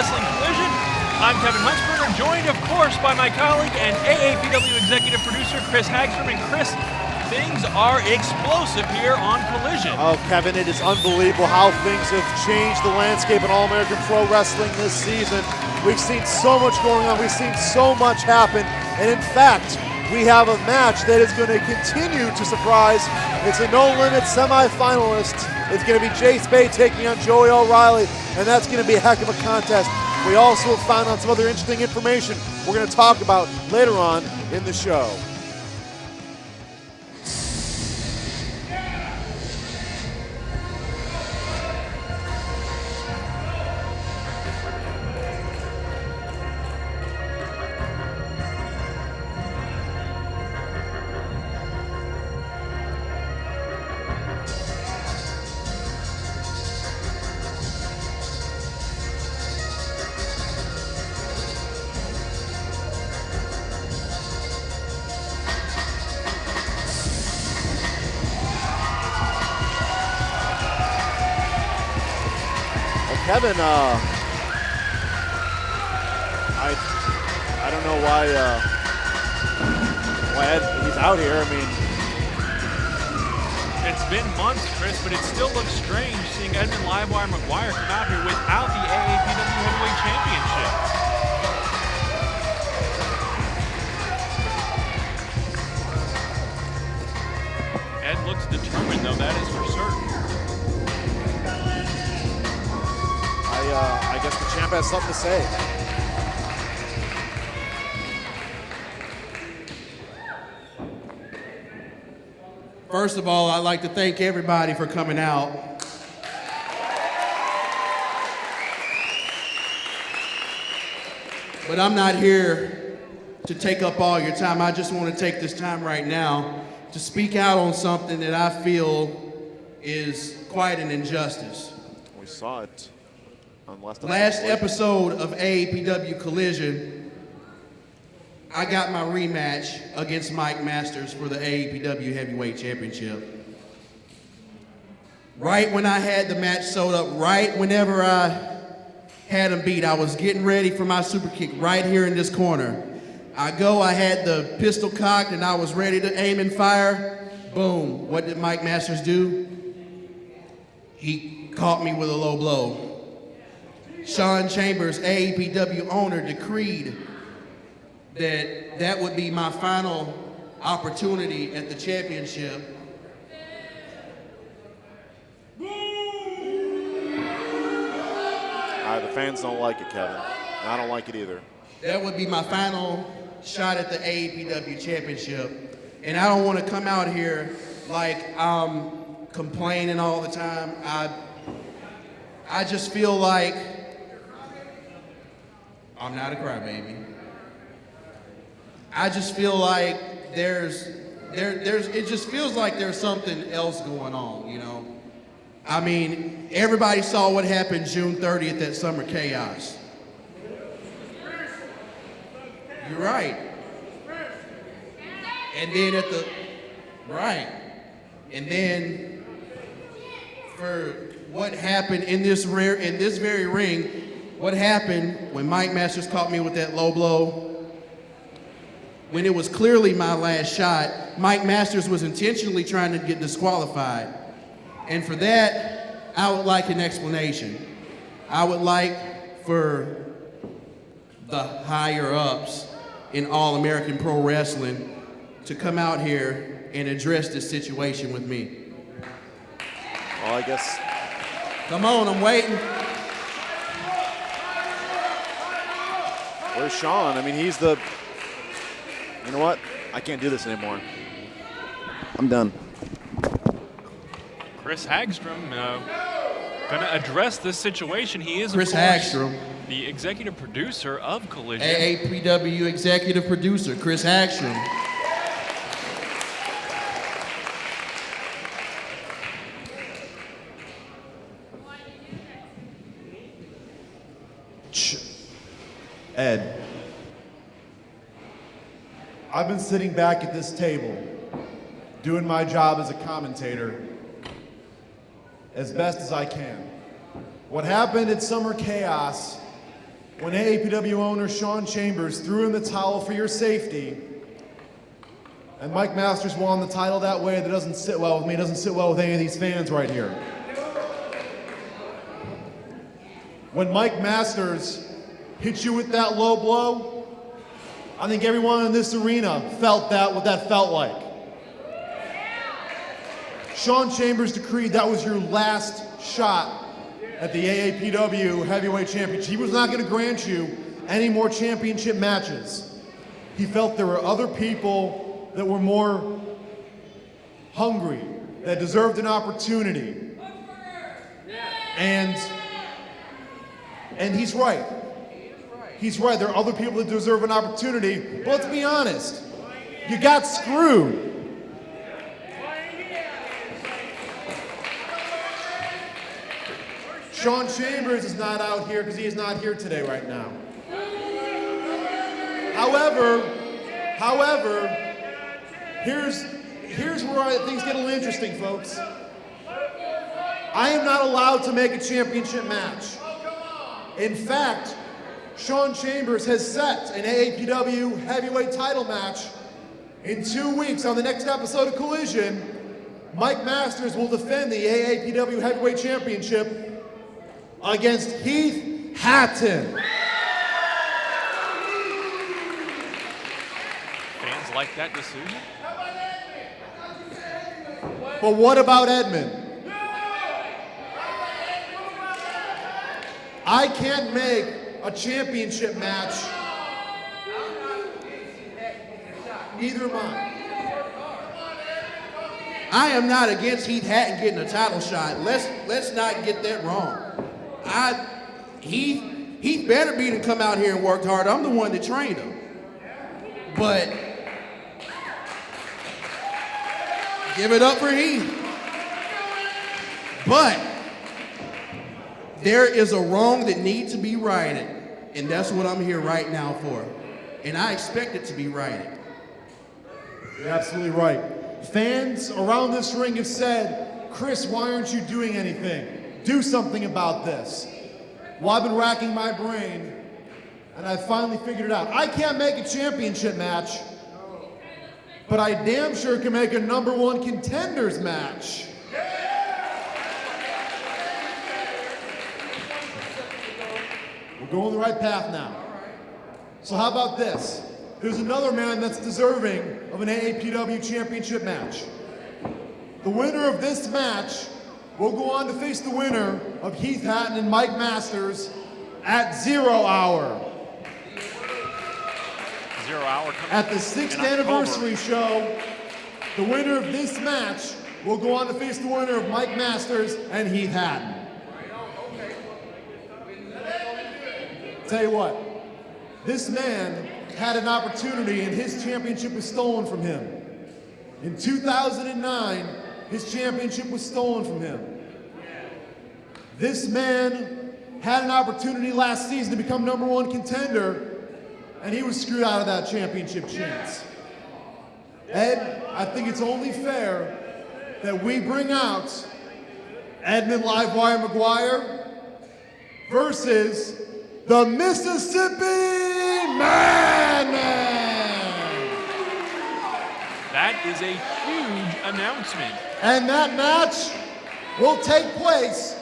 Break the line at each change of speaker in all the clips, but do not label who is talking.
Wrestling Collision. I'm Kevin Huntsberger, joined, of course, by my colleague and AAPW executive producer, Chris Hagstrom. And Chris, things are explosive here on Collision.
Oh, Kevin, it is unbelievable how things have changed the landscape in All-American Pro Wrestling this season. We've seen so much going on. We've seen so much happen. And in fact, we have a match that is going to continue to surprise. It's a no-limit semi-finalist. It's going to be Jay Spade taking on Joey O'Reilly, and that's going to be a heck of a contest. We also have found out some other interesting information we're going to talk about later on in the show. Kevin, I don't know why he's out here. I mean,
it's been months, Chris, but it still looks strange seeing Edmund Livewire McGuire come out here without the AAPW Heavyweight Championship. Ed looks determined, though, that is for certain.
I guess the champ has something to say.
First of all, I'd like to thank everybody for coming out. But I'm not here to take up all your time. I just want to take this time right now to speak out on something that I feel is quite an injustice.
We saw it.
Last episode of AAPW Collision, I got my rematch against Mike Masters for the AAPW Heavyweight Championship. Right when I had the match sewed up, right whenever I had him beat, I was getting ready for my super kick right here in this corner. I had the pistol cocked and I was ready to aim and fire. Boom, what did Mike Masters do? He caught me with a low blow. Sean Chambers, AAPW owner, decreed that would be my final opportunity at the championship.
The fans don't like it, Kevin. I don't like it either.
That would be my final shot at the AAPW championship. And I don't want to come out here like I'm complaining all the time. I just feel like I'm not a crybaby. I just feel like it just feels like there's something else going on, you know? I mean, everybody saw what happened June 30th at Summer Chaos. You're right. And then and then for what happened in this very ring, what happened when Mike Masters caught me with that low blow, when it was clearly my last shot, Mike Masters was intentionally trying to get disqualified. And for that, I would like an explanation. I would like for the higher ups in All-American Pro Wrestling to come out here and address this situation with me.
Well, I guess.
Come on, I'm waiting.
Where's Sean? I mean, he's the. You know what? I can't do this anymore. I'm done.
Chris Hagstrom going to address this situation. He is,
Chris
of course,
Hagstrom,
the executive producer of Collision.
AAPW executive producer, Chris Hagstrom.
Ed, I've been sitting back at this table, doing my job as a commentator as best as I can. What happened at Summer Chaos when AAPW owner Shawn Chambers threw in the towel for your safety, and Mike Masters won the title that way, that doesn't sit well with me, doesn't sit well with any of these fans right here. When Mike Masters hit you with that low blow, I think everyone in this arena felt that, what that felt like. Shawn Chambers decreed that was your last shot at the AAPW Heavyweight Championship. He was not going to grant you any more championship matches. He felt there were other people that were more hungry, that deserved an opportunity. And he's right. He's right. There are other people that deserve an opportunity. But let's be honest. You got screwed. Shawn Chambers is not out here because he is not here today right now. However, here's where things get a little interesting, folks. I am not allowed to make a championship match. In fact, Shawn Chambers has set an AAPW heavyweight title match in 2 weeks. On the next episode of Collision, Mike Masters will defend the AAPW heavyweight championship against Heath Hatton.
Fans like that decision?
But what about Edmund? I can't make a championship match. Neither am I.
I am not against Heath Hatton getting a title shot. Let's not get that wrong. Heath better be to come out here and work hard. I'm the one that trained him. But give it up for Heath. But there is a wrong that needs to be righted, and that's what I'm here right now for. And I expect it to be righted.
You're absolutely right. Fans around this ring have said, Chris, why aren't you doing anything? Do something about this. Well, I've been racking my brain, and I finally figured it out. I can't make a championship match, but I damn sure can make a #1 contenders match. We're going the right path now. So how about this? There's another man that's deserving of an AAPW championship match. The winner of this match will go on to face the winner of Heath Hatton and Mike Masters at 0 Hour.
0 Hour coming
At the 6th anniversary show, the winner of this match will go on to face the winner of Mike Masters and Heath Hatton. Tell you what, this man had an opportunity and his championship was stolen from him. In 2009, his championship was stolen from him. This man had an opportunity last season to become #1 contender, and he was screwed out of that championship chance. Ed, I think it's only fair that we bring out Edmund Livewire McGuire versus the Mississippi Madman.
That is a huge announcement.
And that match will take place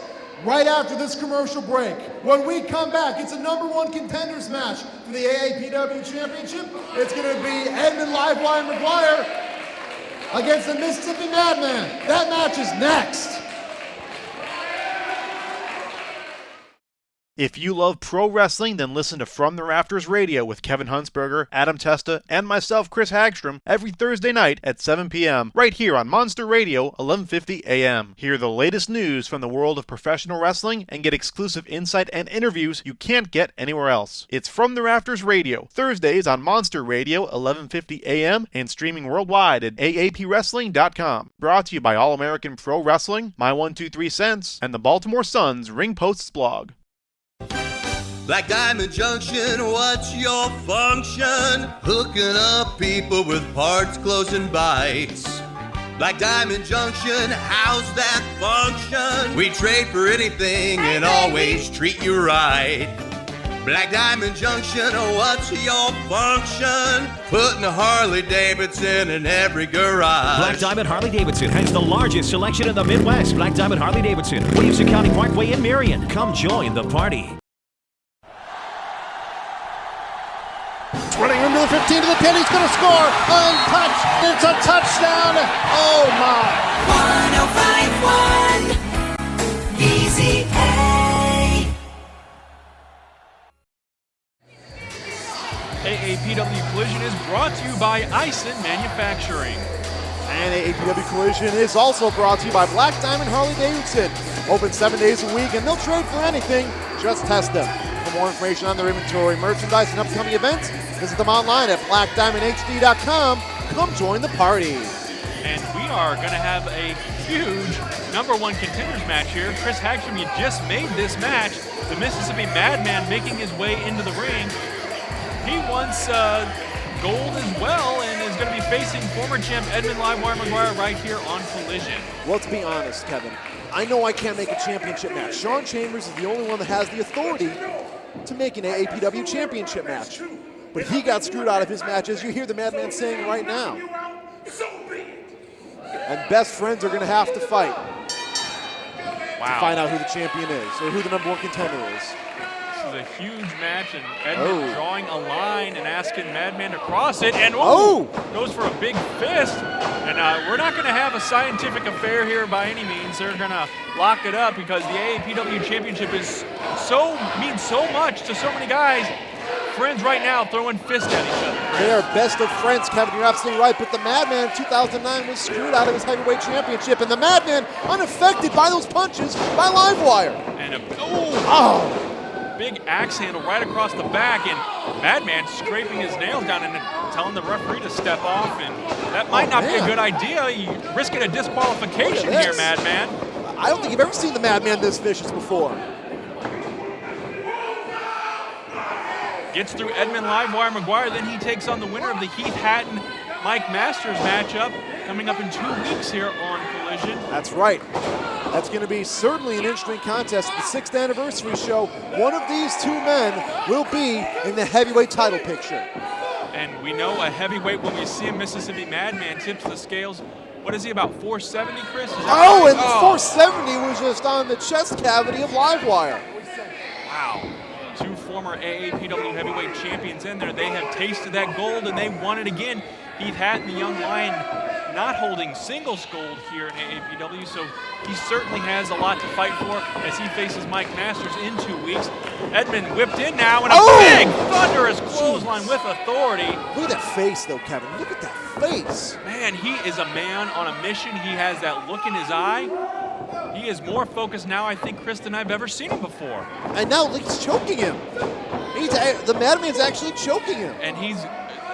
right after this commercial break. When we come back, it's a #1 contenders match for the AAPW Championship. It's going to be Edmund Livewire McGuire against the Mississippi Madman. That match is next.
If you love pro wrestling, then listen to From the Rafters Radio with Kevin Huntsberger, Adam Testa, and myself, Chris Hagstrom, every Thursday night at 7 p.m. right here on Monster Radio, 1150 a.m. Hear the latest news from the world of professional wrestling and get exclusive insight and interviews you can't get anywhere else. It's From the Rafters Radio, Thursdays on Monster Radio, 1150 a.m. and streaming worldwide at aapwrestling.com. Brought to you by All American Pro Wrestling, My 123 Cents, and the Baltimore Sun's Ring Posts blog.
Black Diamond Junction, what's your function? Hooking up people with parts, clothes, and bikes. Black Diamond Junction, how's that function? We trade for anything and always treat you right. Black Diamond Junction, what's your function? Putting a Harley Davidson in every garage.
Black Diamond Harley Davidson has the largest selection in the Midwest. Black Diamond Harley Davidson, Williamson County Parkway in Marion. Come join the party.
Running into the 15 to the 10, he's going to score. Untouched. It's a touchdown. Oh my.
105.1 Easy A.
AAPW Collision is brought to you by Eisen Manufacturing.
And AAPW Collision is also brought to you by Black Diamond Harley Davidson. Open 7 days a week, and they'll trade for anything. Just test them. For more information on their inventory, merchandise, and upcoming events, visit them online at blackdiamondhd.com. Come join the party.
And we are going to have a huge #1 contenders match here. Chris Hagstrom, you just made this match. The Mississippi Madman making his way into the ring. He wants gold as well and is going to be facing former champ Edmund Livewire McGuire right here on Collision.
Let's be honest, Kevin. I know I can't make a championship match. Sean Chambers is the only one that has the authority to make an AAPW championship match. But he got screwed out of his match, as you hear the Madman saying right now. And best friends are going to have to fight to find out who the champion is, or who the #1 contender is.
This is a huge match, and Edmund drawing a line and asking Madman to cross it, and goes for a big fist. And we're not going to have a scientific affair here by any means. They're going to lock it up because the AAPW Championship means so much to so many guys. Friends right now throwing fists at each other.
They are best of friends, Kevin. You're absolutely right. But the Madman in 2009 was screwed out of his heavyweight championship, and the Madman unaffected by those punches by Livewire.
And a big axe handle right across the back, and Madman scraping his nails down and telling the referee to step off. And that might not be a good idea. You're risking a disqualification here, Madman.
I don't think you've ever seen the Madman this vicious before.
Gets through Edmund Livewire McGuire, then he takes on the winner of the Heath Hatton Mike Masters matchup coming up in 2 weeks here on Collision.
That's right. That's going to be certainly an interesting contest. The 6th anniversary show, one of these two men will be in the heavyweight title picture.
And we know a heavyweight, when we see a Mississippi Madman, tips the scales. What is he, about 470, Chris? Is that right?
And 470 was just on the chest cavity of Livewire.
Wow. Two former AAPW heavyweight champions in there. They have tasted that gold and they want it again. Heath Hatton, the young lion, not holding singles gold here in AAPW, so he certainly has a lot to fight for as he faces Mike Masters in 2 weeks. Edmund whipped in now, and a big thunderous clothesline with authority.
Look at that face, though, Kevin. Look at that face.
Man, he is a man on a mission. He has that look in his eye. He is more focused now, I think, Chris, than I've ever seen him before.
And now he's choking him. The Madman's actually choking him.
And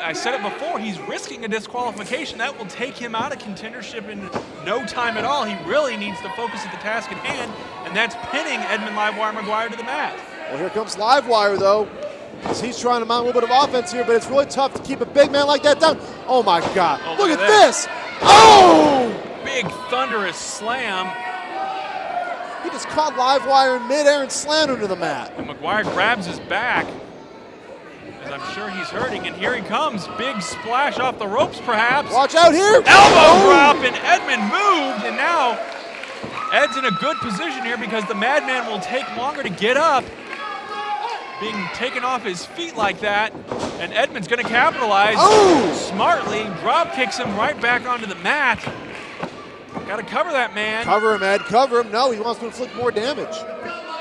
I said it before, he's risking a disqualification. That will take him out of contendership in no time at all. He really needs to focus at the task at hand, and that's pinning Edmund Livewire McGuire to the mat.
Well, here comes Livewire, though, as he's trying to mount a little bit of offense here, but it's really tough to keep a big man like that down. Oh, my God. Look at this. Oh!
Big thunderous slam.
He just caught Livewire in midair and slammed him to the mat.
And McGuire grabs his back, as I'm sure he's hurting, and here he comes. Big splash off the ropes, perhaps.
Watch out here.
Elbow drop, and Edmund moved, and now Ed's in a good position here because the Madman will take longer to get up, being taken off his feet like that, and Edmund's going to capitalize smartly, drop kicks him right back onto the mat. Got to cover that man.
Cover him, Ed, cover him. No, he wants to inflict more damage.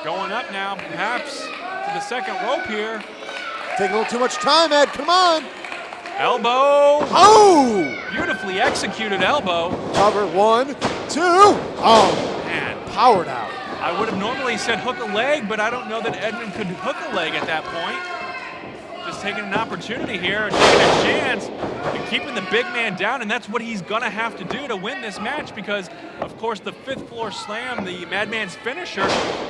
Going up now, perhaps to the second rope here.
Taking a little too much time, Ed, come on.
Elbow.
Oh!
Beautifully executed elbow.
Cover, 1, 2. Oh,
man.
Powered out.
I would have normally said hook a leg, but I don't know that Edmund could hook a leg at that point. Just taking an opportunity here, taking a chance, and keeping the big man down, and that's what he's gonna have to do to win this match because, of course, the 5th floor slam, the Madman's finisher,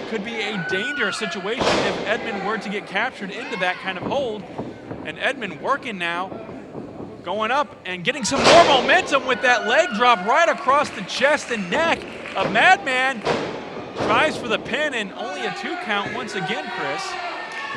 could be a dangerous situation if Edmund were to get captured into that kind of hold. And Edmund working now, going up and getting some more momentum with that leg drop right across the chest and neck of Madman. Tries for the pin and only a 2 count once again, Chris.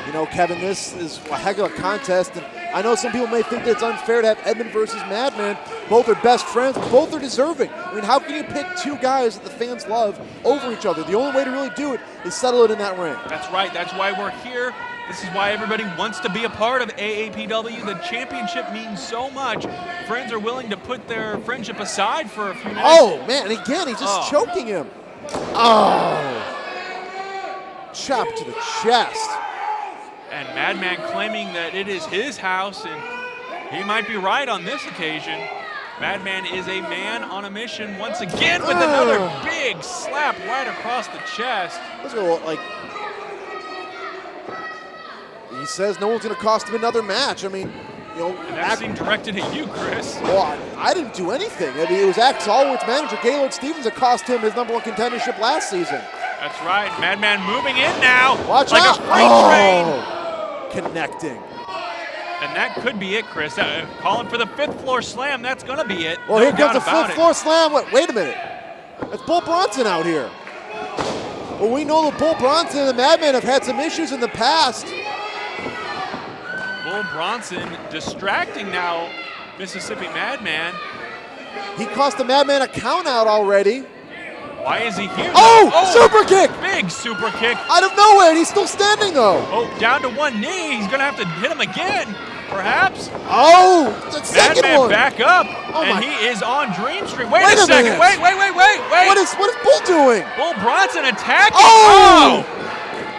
You know, Kevin, this is a heck of a contest, and I know some people may think that it's unfair to have Edmund versus Madman. Both are best friends, both are deserving. I mean, how can you pick two guys that the fans love over each other? The only way to really do it is settle it in that ring.
That's right. That's why we're here. This is why everybody wants to be a part of AAPW. The championship means so much. Friends are willing to put their friendship aside for a few minutes.
Oh, man, and again, he's just choking him. Oh. Chop to the chest.
And Madman claiming that it is his house, and he might be right on this occasion. Madman is a man on a mission once again with another big slap right across the chest.
Let's go, like, he says no one's going to cost him another match. I mean, you know.
And that seemed directed at you, Chris.
Well, I didn't do anything. I mean, it was Axe Allwood's manager, Gaylord Stevens, that cost him his #1 contendership last season.
That's right. Madman moving in now.
Watch
like
out.
a freight train.
Connecting.
And that could be it, Chris. Calling for the 5th floor slam. That's going to be it.
Well,
no
here comes the
doubt
5th floor slam. Wait a minute. It's Bull Bronson out here. Well, we know that Bull Bronson and the Madman have had some issues in the past.
Bull Bronson distracting now Mississippi Madman.
He cost the Madman a count out already.
Why is he here?
Oh, super kick!
Big super kick.
Out of nowhere, and he's still standing though.
Oh, down to one knee. He's going to have to hit him again, perhaps.
Oh, the second
Madman
one.
back up,
Oh
and
my.
he is on Dream Street. Wait a
Minute.
second. Wait.
What is Bull doing?
Bull Bronson attacking.
Oh!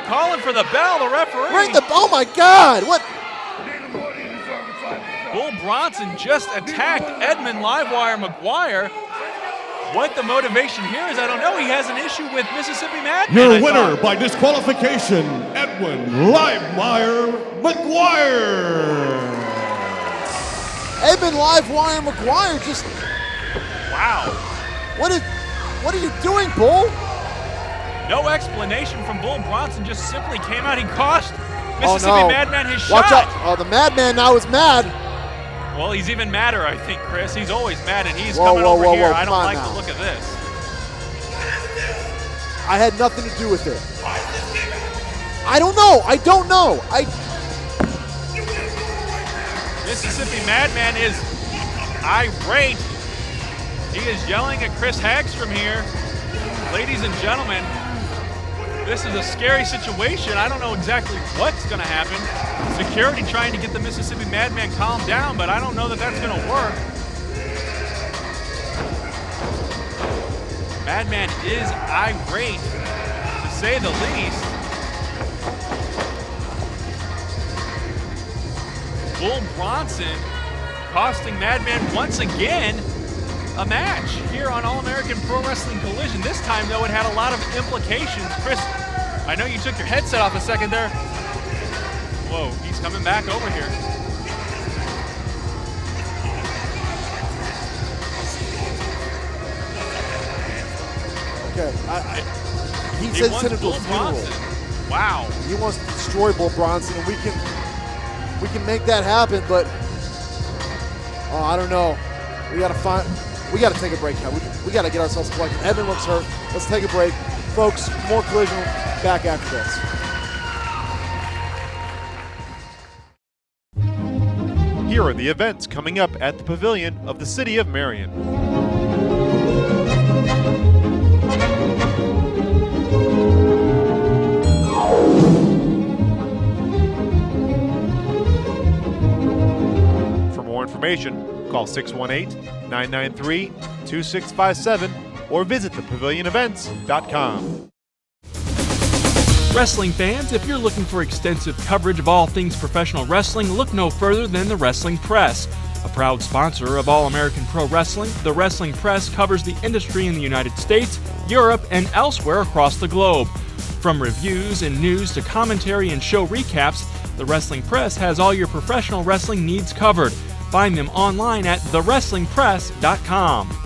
Calling for the bell, the referee.
Oh my God, what?
Bull Bronson just attacked Edmund Livewire McGuire. What the motivation here is, I don't know. He has an issue with Mississippi Madman.
Your winner by disqualification, Edwin Livewire McGuire.
Edmund Livewire McGuire just.
Wow.
What are you doing, Bull?
No explanation from Bull Bronson. Just simply came out. He cost Mississippi Madman his shot.
Watch out. Oh, the Madman now is mad.
Well, he's even madder, I think, Chris. He's always mad, and he's coming over here. I don't like the look of this.
I had nothing to do with it. I don't know.
Mississippi Madman is irate. He is yelling at Chris Hagstrom here. Ladies and gentlemen, this is a scary situation. I don't know exactly what's going to happen. Security trying to get the Mississippi Madman calmed down, but I don't know that that's going to work. Madman is irate, to say the least. Bull Bronson costing Madman once again a match here on All-American Pro Wrestling Collision. This time, though, it had a lot of implications. Chris, I know you took your headset off a second there. Whoa, he's coming back over here.
Okay, he says send him to a funeral.
Wow.
He wants to destroy Bull Bronson, and we can make that happen, but I don't know. We got to take a break now. We got to get ourselves collected. Evan looks hurt. Let's take a break. Folks, more Collision back after this.
Here are the events coming up at the Pavilion of the City of Marion. For more information, call 618-993-2657 or visit thepavilionevents.com.
Wrestling fans, if you're looking for extensive coverage of all things professional wrestling, look no further than the Wrestling Press. A proud sponsor of All-American Pro Wrestling, the Wrestling Press covers the industry in the United States, Europe, and elsewhere across the globe. From reviews and news to commentary and show recaps, the Wrestling Press has all your professional wrestling needs covered. Find them online at thewrestlingpress.com.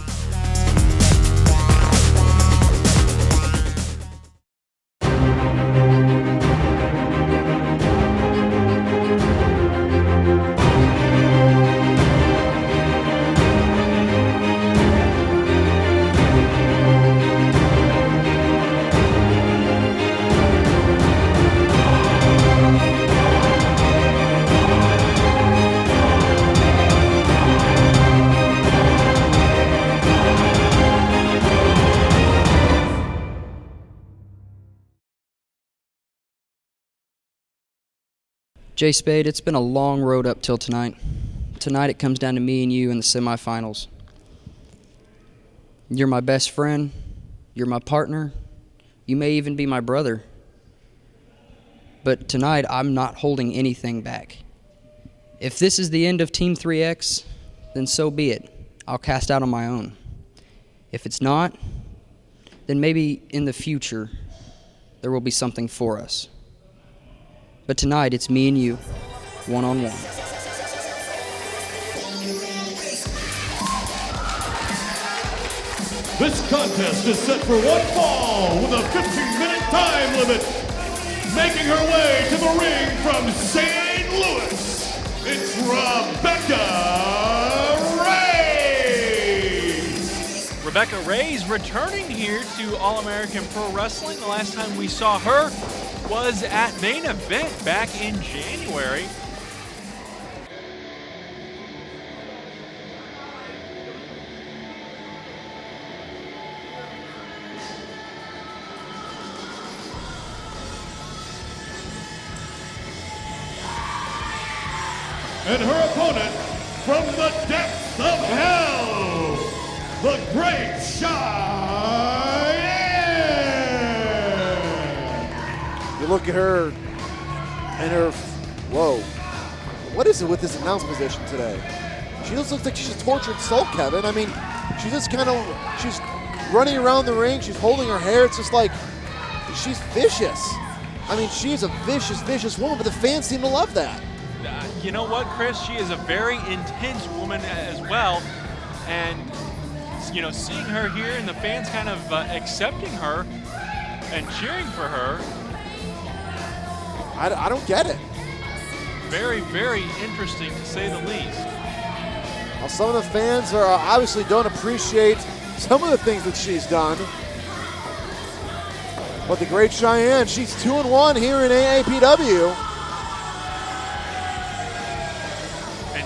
Jay Spade, it's been a long road up till tonight. Tonight it comes down to me and you in the semifinals. You're my best friend. You're my partner. You may even be my brother. But tonight I'm not holding anything back. If this is the end of Team 3X, then so be it. I'll cast out on my own. If it's not, then maybe in the future there will be something for us. But tonight it's me and you, one-on-one.
This contest is set for one fall with a 15-minute time limit. Making her way to the ring from St. Louis, it's Rebecca Reyes.
Rebecca Reyes returning here to All-American Pro Wrestling. The last time we saw her was at Main Event back in January.
And her opponent from the depths of hell, the Great Cheyenne.
You look at her and her, whoa. What is it with this announce position today? She just looks like she's a tortured soul, Kevin. I mean, she's she's running around the ring, she's holding her hair. It's just like, she's vicious. I mean, she's a vicious, vicious woman, but the fans seem to love that.
You know what, Chris? She is a very intense woman as well. And, you know, seeing her here and the fans kind of accepting her and cheering for her.
I don't get it.
Very, very interesting to say the least.
Well, some of the fans are obviously don't appreciate some of the things that she's done. But the Great Cheyenne, she's 2-1 here in AAPW.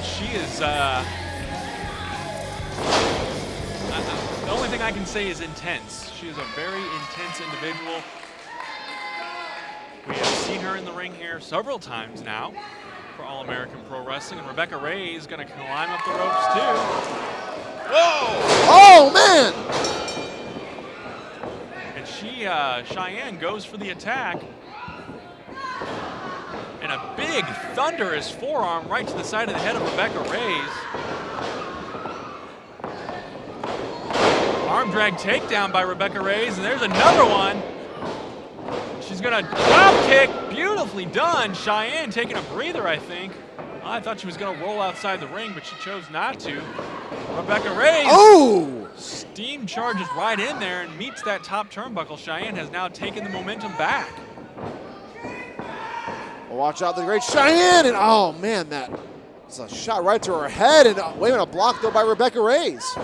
She is, the only thing I can say is intense. She is a very intense individual. We have seen her in the ring here several times now for All-American Pro Wrestling, and Rebecca Reyes is going to climb up the ropes too. Whoa!
Oh, man!
And she, Cheyenne goes for the attack. And a big, thunderous forearm right to the side of the head of Rebecca Reyes. Arm drag takedown by Rebecca Reyes, and there's another one. She's gonna drop kick, beautifully done. Cheyenne taking a breather, I think. I thought she was gonna roll outside the ring, but she chose not to. Rebecca Reyes,
oh!
Steam charges right in there and meets that top turnbuckle. Cheyenne has now taken the momentum back.
Watch out, the Great Cheyenne, and oh man, that's a shot right to her head, and wait a minute, blocked though by Rebecca Reyes.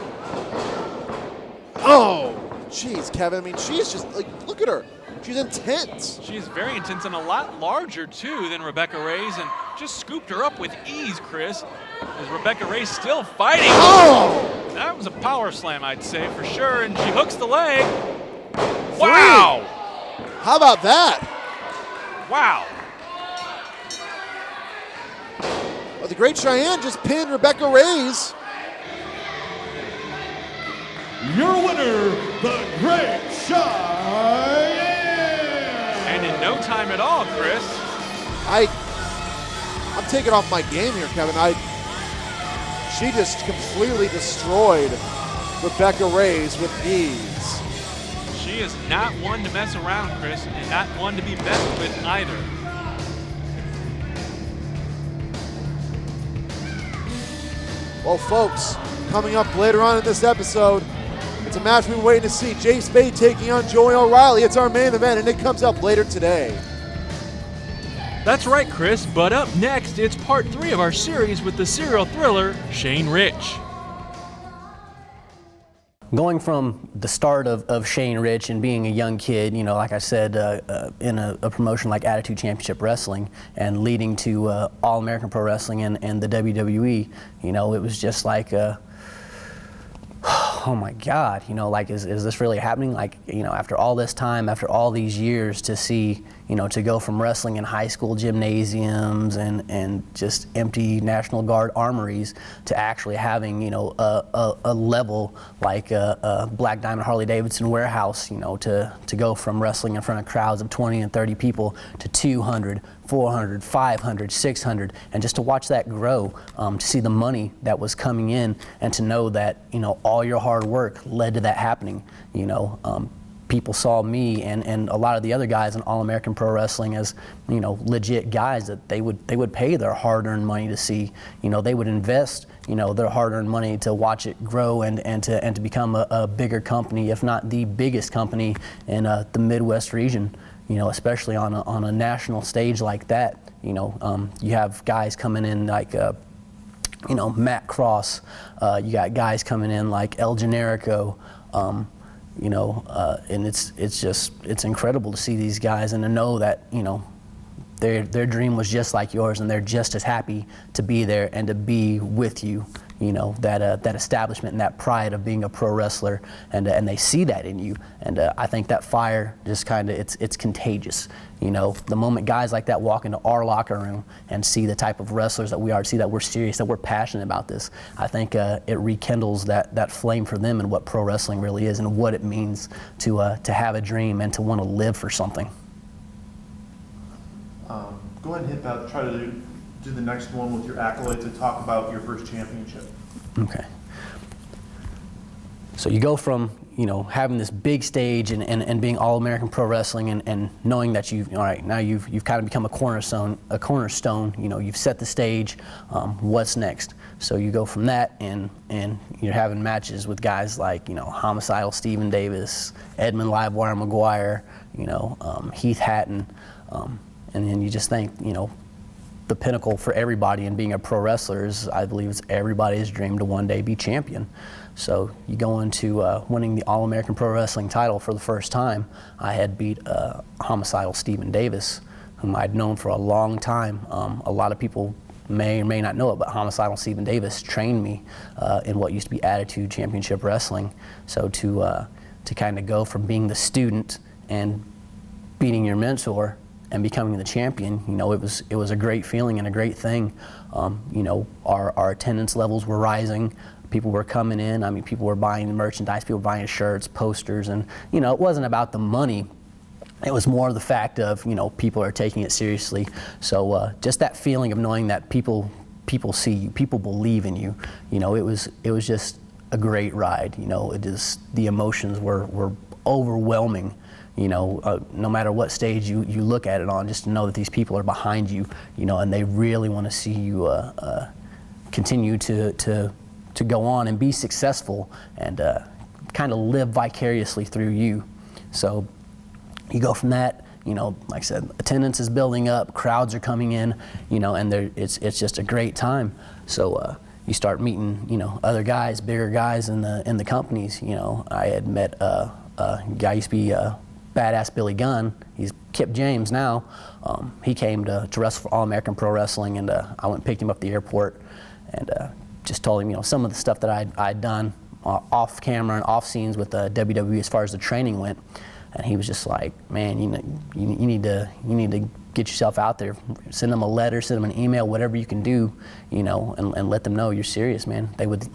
Oh, jeez, Kevin, I mean, she's just, like, look at her. She's intense.
She's very intense and a lot larger too than Rebecca Reyes, and just scooped her up with ease, Chris. Is Rebecca Reyes still fighting?
Oh!
That was a power slam, I'd say, for sure, and she hooks the leg. Wow!
How about that?
Wow.
Well, the Great Cheyenne just pinned Rebecca Reyes.
Your winner, the Great Cheyenne.
And in no time at all, Chris.
I'm taking off my game here, Kevin. She just completely destroyed Rebecca Reyes with ease.
She is not one to mess around, Chris, and not one to be messed with either.
Well, folks, coming up later on in this episode, it's a match we've been waiting to see. Jay Spade taking on Joey O'Reilly. It's our main event, and it comes up later today.
That's right, Chris, but up next, it's part 3 of our series with the serial thriller, Shane Rich.
Going from the start of Shane Rich and being a young kid, you know, like I said, in a promotion like Attitude Championship Wrestling, and leading to All-American Pro Wrestling and the WWE, you know, it was just like, oh my God, you know, like, is this really happening? Like, you know, after all this time, after all these years, to see, to go from wrestling in high school gymnasiums and just empty National Guard armories to actually having, a level like a Black Diamond Harley-Davidson warehouse, to go from wrestling in front of crowds of 20 and 30 people to 200, 400, 500, 600, and just to watch that grow, to see the money that was coming in, and to know that, all your hard work led to that happening. People saw me and a lot of the other guys in All-American Pro Wrestling as, legit guys that they would pay their hard-earned money to see. They would invest, their hard-earned money to watch it grow and to become a bigger company, if not the biggest company in the Midwest region. Especially on a national stage like that. You have guys coming in like, Matt Cross. You got guys coming in like El Generico. And it's incredible to see these guys and to know that, their dream was just like yours, and they're just as happy to be there and to be with you. That establishment and that pride of being a pro wrestler, and they see that in you, and I think that fire just it's contagious. The moment guys like that walk into our locker room and see the type of wrestlers that we are, see that we're serious, that we're passionate about this, I think it rekindles that flame for them and what pro wrestling really is and what it means to have a dream and to want to live for something.
Go ahead and hit that. Try to do the next one with your accolades and talk about your first championship.
Okay. So you go from, having this big stage and being All-American Pro Wrestling and knowing that you've kind of become a cornerstone, you've set the stage, what's next? So you go from that and you're having matches with guys like, Homicidal Stephen Davis, Edmund Livewire McGuire, Heath Hatton, and then you just think, the pinnacle for everybody in being a pro wrestler is, I believe, it's everybody's dream to one day be champion. So you go into winning the All-American Pro Wrestling title for the first time. I had beat Homicidal Stephen Davis, whom I'd known for a long time. A lot of people may or may not know it, but Homicidal Stephen Davis trained me in what used to be Attitude Championship Wrestling. So to kind of go from being the student and beating your mentor and becoming the champion, it was a great feeling and a great thing. Our attendance levels were rising. People were coming in. People were buying merchandise. People were buying shirts, posters, and it wasn't about the money. It was more of the fact of people are taking it seriously. So just that feeling of knowing that people see you, people believe in you. It was just a great ride. The emotions were overwhelming. No matter what stage you look at it on, just to know that these people are behind you, and they really want to see you continue to go on and be successful and kind of live vicariously through you. So you go from that, like I said, attendance is building up, crowds are coming in, and it's just a great time. So you start meeting, other guys, bigger guys in the companies. I had met a guy used to be Badass Billy Gunn. He's Kip James now. He came to wrestle for All-American Pro Wrestling, and I went and picked him up at the airport and just told him, some of the stuff that I'd done off camera and off scenes with WWE as far as the training went. And he was just like, man, you need to get yourself out there. Send them a letter, send them an email, whatever you can do, and let them know you're serious, man. They would,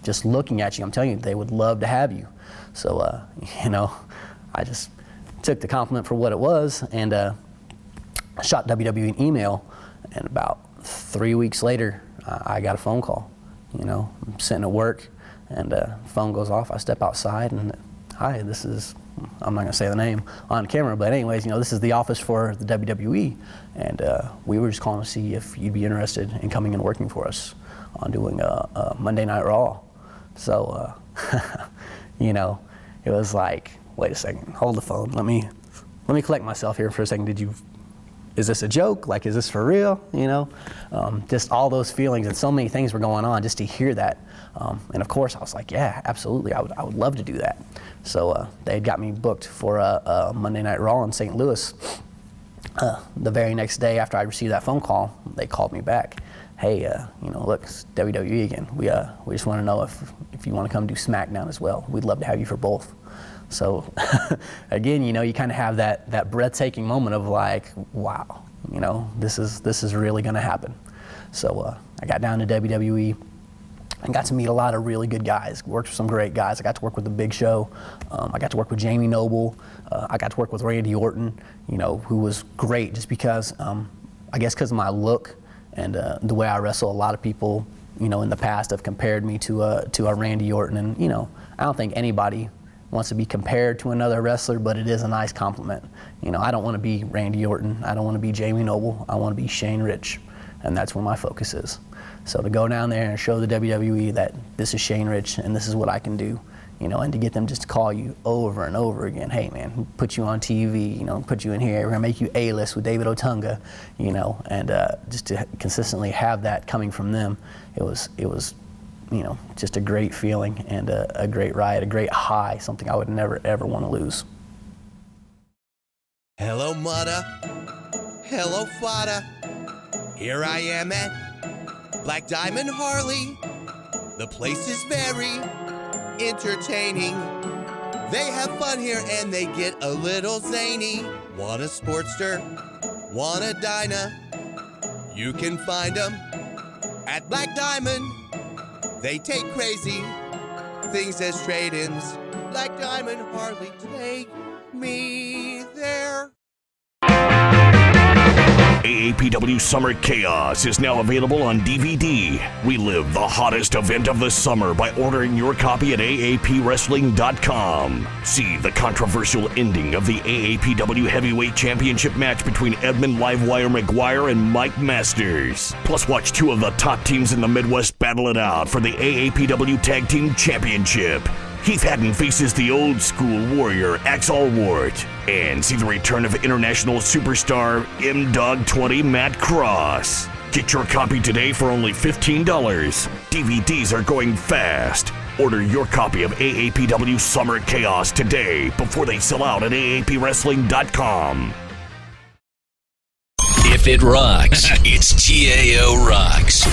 just looking at you, I'm telling you, they would love to have you. So, I just took the compliment for what it was and shot WWE an email, and about 3 weeks later, I got a phone call. I'm sitting at work, and phone goes off. I step outside, and hi, this is, I'm not gonna say the name on camera, but anyways, this is the office for the WWE, and we were just calling to see if you'd be interested in coming and working for us on doing a Monday Night Raw. So, it was like, wait a second, hold the phone. Let me collect myself here for a second. Is this a joke? Like, is this for real? Just all those feelings, and so many things were going on just to hear that. And of course I was like, yeah, absolutely, I would love to do that. So they had got me booked for a Monday Night Raw in St. Louis. The very next day after I received that phone call, they called me back. Hey, look, it's WWE again. We just want to know if you want to come do SmackDown as well. We'd love to have you for both. So again, you know, you kind of have that breathtaking moment of like, wow, you know, this is really going to happen. So I got down to WWE and got to meet a lot of really good guys. Worked with some great guys. I got to work with The Big Show. I got to work with Jamie Noble. I got to work with Randy Orton, you know, who was great just because, I guess because of my look and the way I wrestle. A lot of people, you know, in the past have compared me to a Randy Orton, and you know, I don't think anybody wants to be compared to another wrestler, but it is a nice compliment. You know, I don't want to be Randy Orton. I don't want to be Jamie Noble. I want to be Shane Rich, and that's where my focus is. So to go down there and show the WWE that this is Shane Rich and this is what I can do, you know, and to get them just to call you over and over again, hey man, put you on TV, you know, put you in here, we're gonna make you A-list with David Otunga, you know, and just to consistently have that coming from them, it was, you know, just a great feeling and a great ride, a great high, something I would never ever want to lose.
Hello, Mudda. Hello, Fada. Here I am at Black Diamond Harley. The place is very entertaining. They have fun here and they get a little zany. Want a Sportster? Want a Dyna? You can find them at Black Diamond. They take crazy things as trade-ins. Black Diamond Harley, take me there.
AAPW Summer Chaos is now available on DVD. Relive the hottest event of the summer by ordering your copy at AAPWrestling.com. See the controversial ending of the AAPW Heavyweight Championship match between Edmund Livewire McGuire and Mike Masters. Plus watch two of the top teams in the Midwest battle it out for the AAPW Tag Team Championship. Heath Haddon faces the old school warrior Axel Wart, and see the return of international superstar M-Dog20 Matt Cross. Get your copy today for only $15. DVDs are going fast. Order your copy of AAPW Summer Chaos today before they sell out at AAPWrestling.com.
If it rocks, it's TAO Rocks.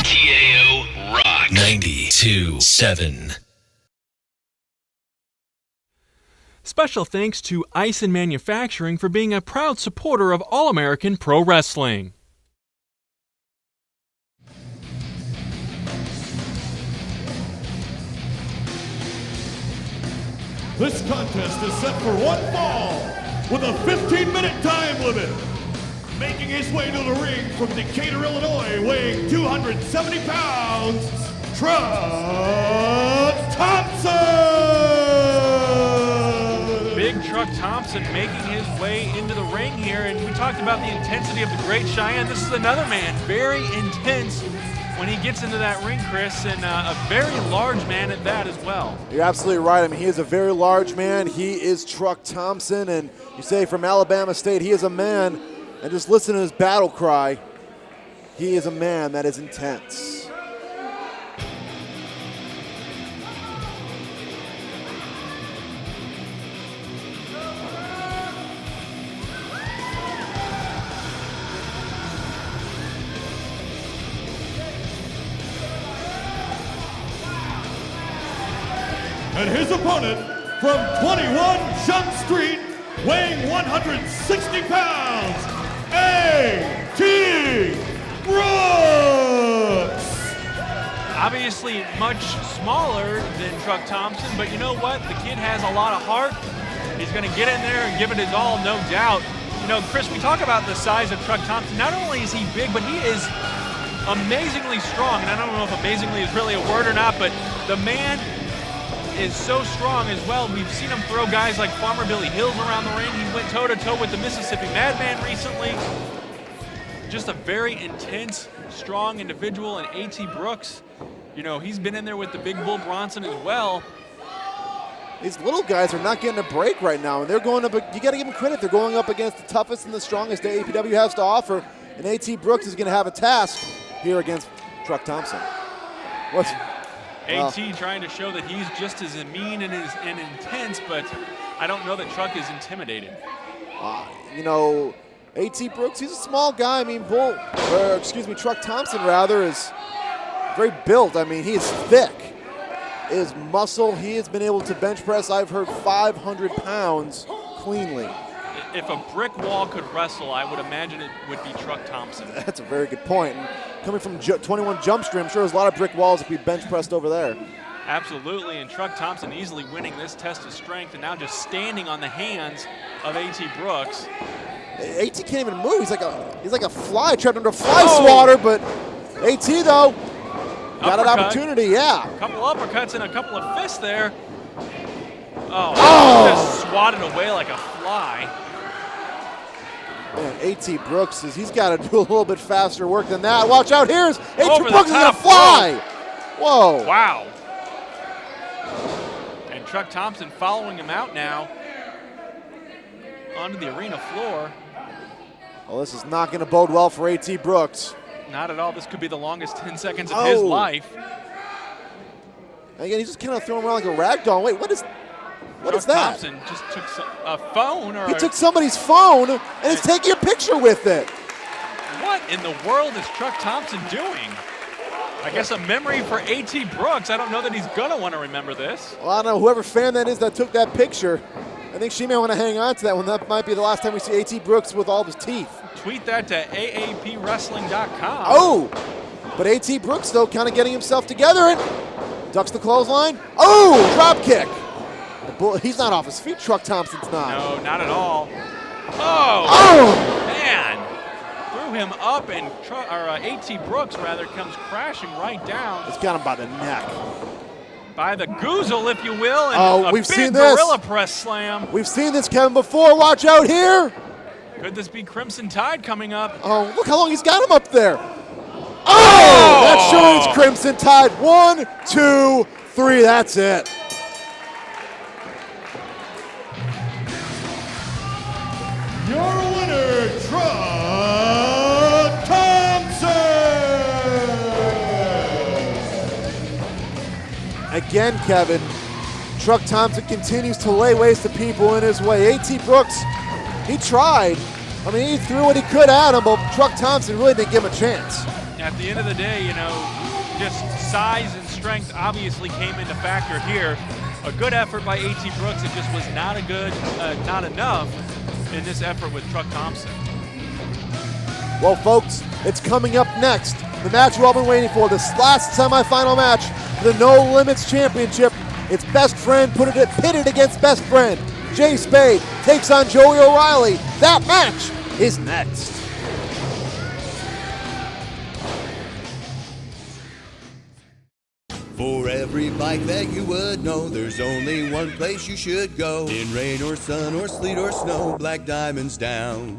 TAO Rock 92.7.
Special thanks to Eisen Manufacturing for being a proud supporter of All-American Pro Wrestling.
This contest is set for one fall with a 15-minute time limit. Making his way to the ring from Decatur, Illinois, weighing 270 pounds, Truck Thompson!
Big Truck Thompson making his way into the ring here, and we talked about the intensity of the Great Cheyenne. This is another man, very intense when he gets into that ring, Chris, and a very large man at that as well.
You're absolutely right. I mean, he is a very large man. He is Truck Thompson, and you say from Alabama State, he is a man. And just listen to his battle cry. He is a man that is intense.
And his opponent from 21 Jump Street, weighing 160 pounds, A.T. Brooks!
Obviously much smaller than Truck Thompson, but you know what? The kid has a lot of heart. He's going to get in there and give it his all, no doubt. You know, Chris, we talk about the size of Truck Thompson. Not only is he big, but he is amazingly strong. And I don't know if amazingly is really a word or not, but the man is so strong as well. We've seen him throw guys like Farmer Billy Hills around the ring. He went toe-to-toe with the Mississippi Madman recently. Just a very intense, strong individual. And A.T. Brooks, you know, he's been in there with the Big Bull Bronson as well.
These little guys are not getting a break right now, and they're going up. You got to give them credit. They're going up against the toughest and the strongest AAPW has to offer, and A.T. Brooks is going to have a task here against Truck Thompson. What's
A.T. trying to show that he's just as mean and intense, but I don't know that Truck is intimidated.
You know, A.T. Brooks, he's a small guy. I mean, Truck Thompson rather is very built. I mean, he is thick. His muscle, he has been able to bench press, I've heard, 500 pounds cleanly.
If a brick wall could wrestle, I would imagine it would be Truck Thompson.
That's a very good point. And coming from 21 Jump Street, I'm sure there's a lot of brick walls that could be bench pressed over there.
Absolutely, and Truck Thompson easily winning this test of strength and now just standing on the hands of A.T. Brooks.
A.T. can't even move. He's like a fly trapped under a fly swatter, but A.T. though got an opportunity, yeah.
A couple uppercuts and a couple of fists there. Oh, just swatted away like a fly.
Man, A.T. Brooks, he's got to do a little bit faster work than that. Watch out, here's A.T.
Over
Brooks is going to fly. Whoa.
Wow. And Truck Thompson following him out now onto the arena floor.
Well, this is not going to bode well for A.T. Brooks.
Not at all. This could be the longest 10 seconds of his life.
Again, he's just kind of throwing around like a rag doll. Wait, what is that?
Thompson just took a phone.
He took somebody's phone and is taking a picture with it.
What in the world is Truck Thompson doing? I guess a memory for A.T. Brooks. I don't know that he's going to want to remember this.
Well, I don't know, whoever fan that is that took that picture, I think she may want to hang on to that one. That might be the last time we see A.T. Brooks with all of his teeth.
Tweet that to AAPWrestling.com.
Oh, but A.T. Brooks, though, kind of getting himself together and ducks the clothesline. Oh, drop kick. He's not off his feet. Truck Thompson's not.
No, not at all. Oh, man. Threw him up, and A.T. Brooks, rather, comes crashing right down.
It's got him by the neck.
By the goozle, if you will, and a
we've
big
seen this.
gorilla press slam.
We've seen this, Kevin, before. Watch out here.
Could this be Crimson Tide coming up?
Oh, look how long he's got him up there. Oh, that shows Crimson Tide. 1, 2, 3, that's it.
Your winner, Truck Thompson!
Again, Kevin, Truck Thompson continues to lay waste to people in his way. A.T. Brooks, he tried. I mean, he threw what he could at him, but Truck Thompson really didn't give him a chance.
At the end of the day, just size and strength obviously came into factor here. A good effort by A.T. Brooks. It just was not enough in this effort with Truck Thompson.
Well, folks, it's coming up next. The match we've all been waiting for, this last semifinal match for the No Limits Championship. It's best friend pitted against best friend. Jay Spade takes on Joey O'Reilly. That match is next.
For every bike that you would know, there's only one place you should go. In rain or sun or sleet or snow, Black Diamond's down.